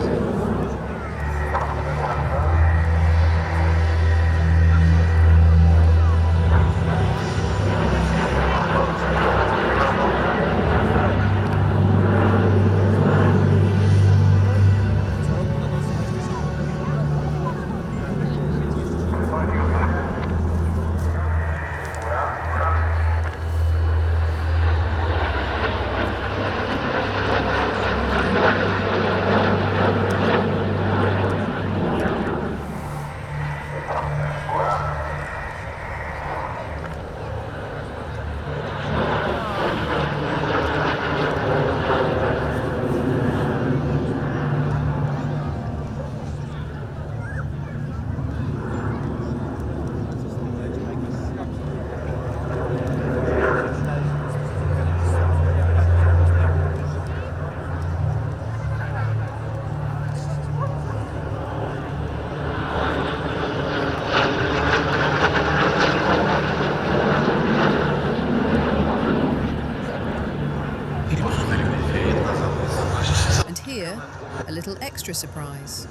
Speaker 2: extra surprise.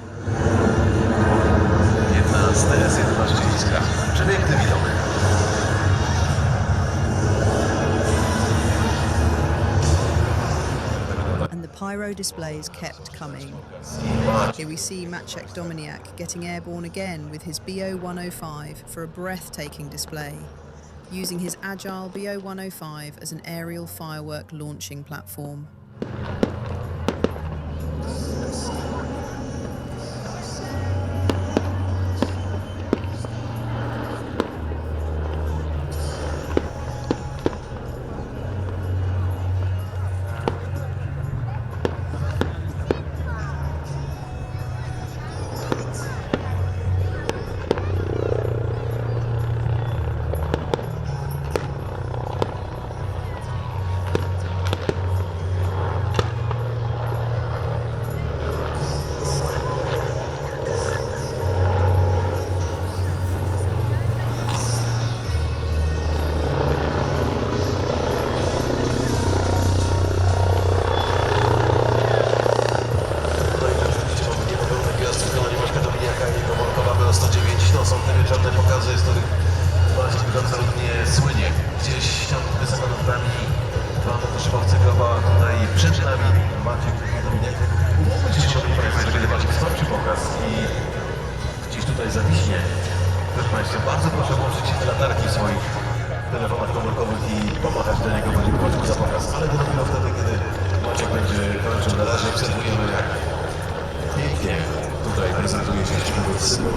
Speaker 3: Jedna z TS-11 Iskra. Przepiękny widok.
Speaker 2: And the pyro displays kept coming. Here we see Maciek Dominiak getting airborne again with his BO-105 for a breathtaking display, using his agile BO-105 as an aerial firework launching platform.
Speaker 3: Zawiśnie. Proszę Państwa, bardzo proszę włączyć latarki w swoich telefonach komórkowych i pomachać do niego, będzie płacił za pokaz. Ale to dopiero wtedy, kiedy Maciek będzie kończył. Na razie obserwujemy, jak pięknie tutaj prezentuje się śmigłowiec synu.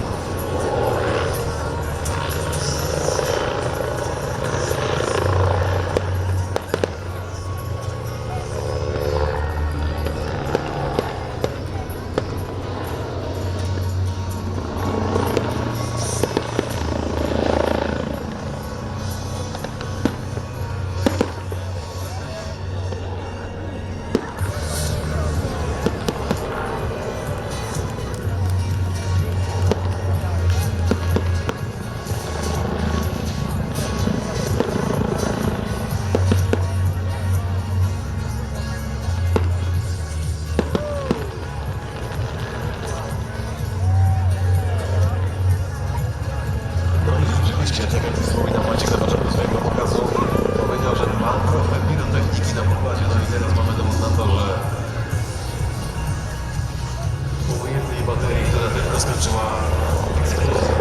Speaker 3: Tak jak wspominał Maciek na początku swojego pokazu, powiedział, że ma trochę pirotechniki na pokładzie, no i teraz mamy dowód na to, że po jednej baterii, która tylko skończyła eksplozję,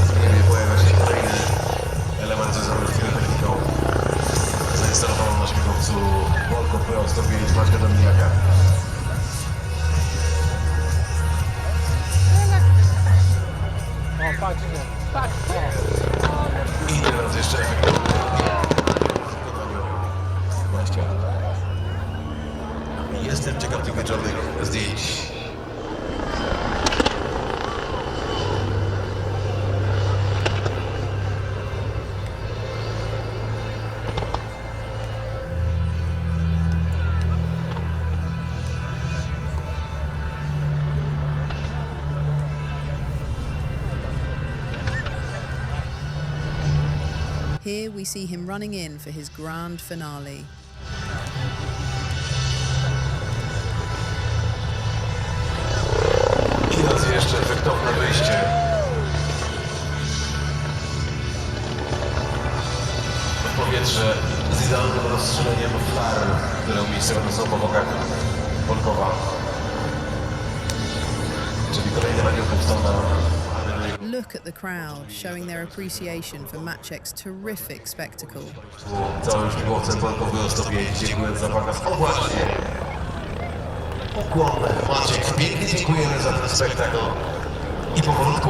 Speaker 3: w niebie pojawia się kolejny element związany z pirotechniką zainstalowaną na śmigłowcu Volco Pro 105 Maćka Dominiaka. I teraz jeszcze efektownie w wykonaniu Maćka. Jestem ciekaw tych wieczornych zdjęć.
Speaker 2: Here we see him running in for his grand finale.
Speaker 3: I raz jeszcze efektowne wyjście. W powietrze z idealnym rozstrzeleniem flar, które umiejscowione są po bokach Volkowa. Czyli kolejny radio Tombstone'a.
Speaker 2: Look at the crowd, showing their appreciation for Maciek's terrific spectacle.
Speaker 3: Całym śmigłowcem Volkowego 105, dziękuję za pokaz. O właśnie! Ukłon, Maciek, pięknie dziękujemy za ten spektakl. I powolutku.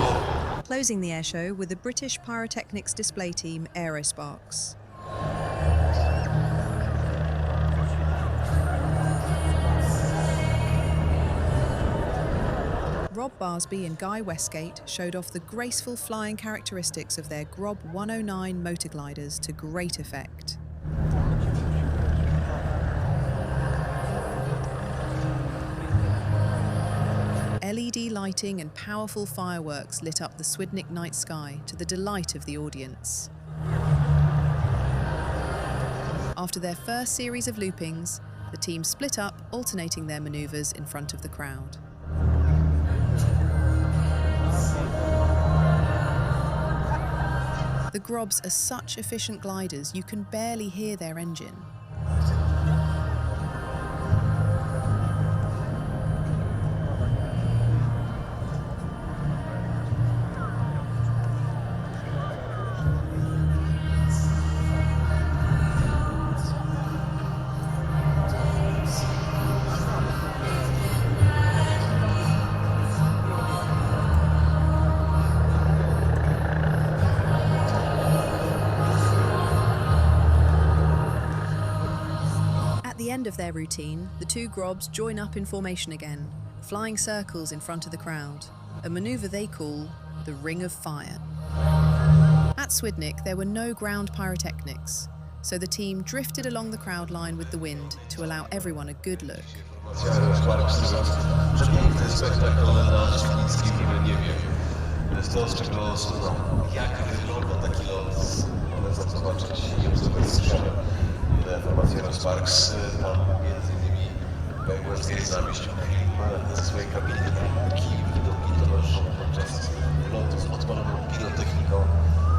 Speaker 2: Closing the airshow with the British pyrotechnics display team Aerosparks. Rob Barsby and Guy Westgate showed off the graceful flying characteristics of their Grob 109 motor gliders to great effect. LED lighting and powerful fireworks lit up the Swidnik night sky to the delight of the audience. After their first series of loopings, the team split up, alternating their maneuvers in front of the crowd. The Grobs are such efficient gliders you can barely hear their engine. At the end of their routine, the two Grobs join up in formation again, flying circles in front of the crowd, a manoeuvre they call the Ring of Fire. At Swidnik, there were no ground pyrotechnics, so the team drifted along the crowd line with the wind to allow everyone a good look.
Speaker 3: Przepiękny spektakl na świdnickim niebie. Jest to, z czego jak wygląda taki lot, polecam zobaczyć i obserwować strzemy. Formacja Sparks, tam między innymi Westgate zamieścił film ze swojej kabiny, jaki widoki towarzyszą podczas lotu z odpaloną pirotechniką.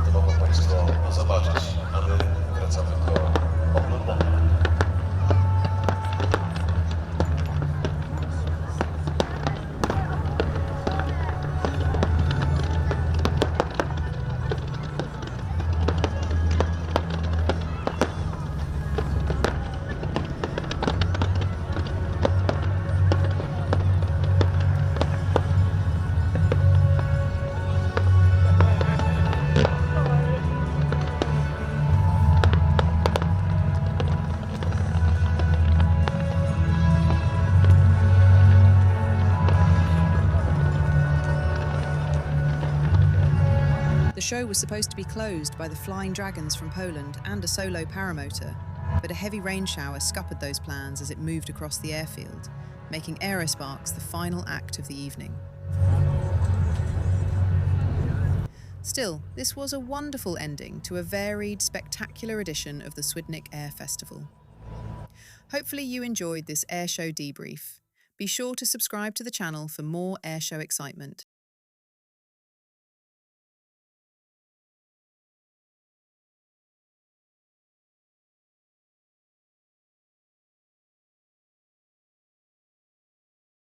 Speaker 3: To mogą Państwo zobaczyć, a my wracamy do oglądania.
Speaker 2: The show was supposed to be closed by the Flying Dragons from Poland and a solo paramotor, but a heavy rain shower scuppered those plans as it moved across the airfield, making Aerosparks the final act of the evening. Still, this was a wonderful ending to a varied, spectacular edition of the Swidnik Air Festival. Hopefully you enjoyed this airshow debrief. Be sure to subscribe to the channel for more airshow excitement.